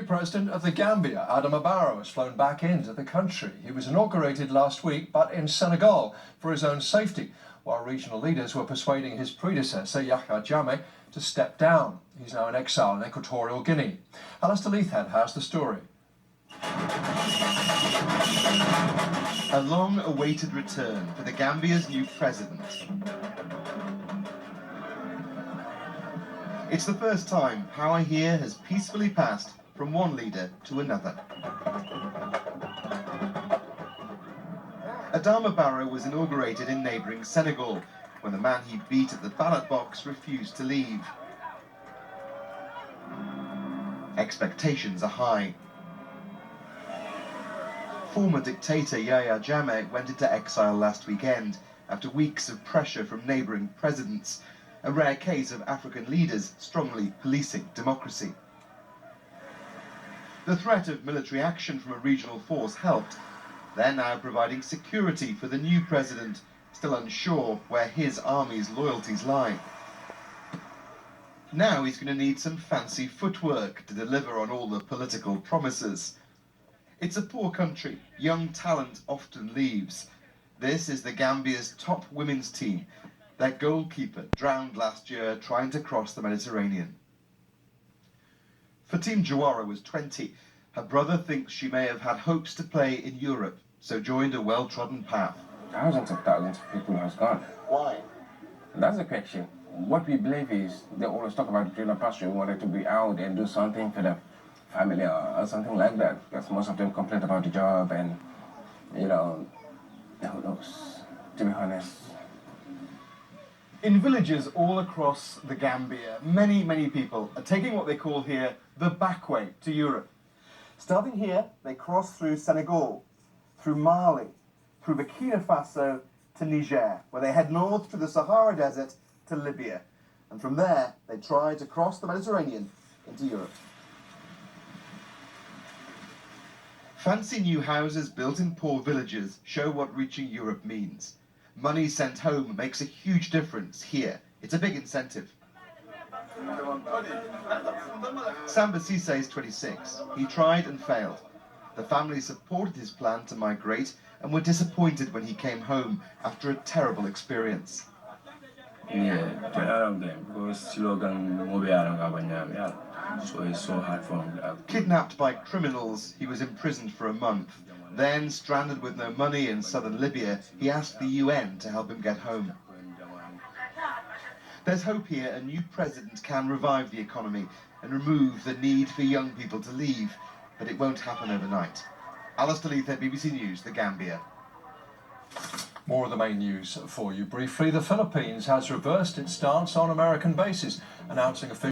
president of the Gambia, Adama Barrow, has flown back into the country. He was inaugurated last week, but in Senegal for his own safety, while regional leaders were persuading his predecessor, Yahya Jammeh, to step down. He's now in exile in Equatorial Guinea. Alistair Leithhead has the story. A long-awaited return for the Gambia's new president. It's the first time power here has peacefully passed from one leader to another. Adama Barrow was inaugurated in neighbouring Senegal when the man he beat at the ballot box refused to leave. Expectations are high. Former dictator Yahya Jammeh went into exile last weekend after weeks of pressure from neighbouring presidents, a rare case of African leaders strongly policing democracy. The threat of military action from a regional force helped. They're now providing security for the new president, still unsure where his army's loyalties lie. Now he's going to need some fancy footwork to deliver on all the political promises. It's a poor country. Young talent often leaves. This is the Gambia's top women's team. Their goalkeeper drowned last year trying to cross the Mediterranean. Fatim Jawara was 20. Her brother thinks she may have had hopes to play in Europe, so joined a well-trodden path. Thousands of people has gone. Why? That's the question. What we believe is they always talk about greener pasture. We wanted to be out and do something for the family or something like that. Because most of them complain about the job and, who knows, to be honest. In villages all across the Gambia, many people are taking what they call here the back way to Europe. Starting here, they cross through Senegal, through Mali, through Burkina Faso to Niger, where they head north through the Sahara Desert to Libya. And from there, they try to cross the Mediterranean into Europe. Fancy new houses built in poor villages show what reaching Europe means. Money sent home makes a huge difference here. It's a big incentive. Samba Cisse is 26. He tried and failed. The family supported his plan to migrate and were disappointed when he came home after a terrible experience. So it's so hard for him. Kidnapped by criminals, he was imprisoned for a month. Then, stranded with no money in southern Libya, he asked the UN to help him get home. There's hope here. A new president can revive the economy and remove the need for young people to leave, but it won't happen overnight. Alistair Leithhead, BBC News, The Gambia. More of the main news for you briefly. The Philippines has reversed its stance on American bases, announcing officially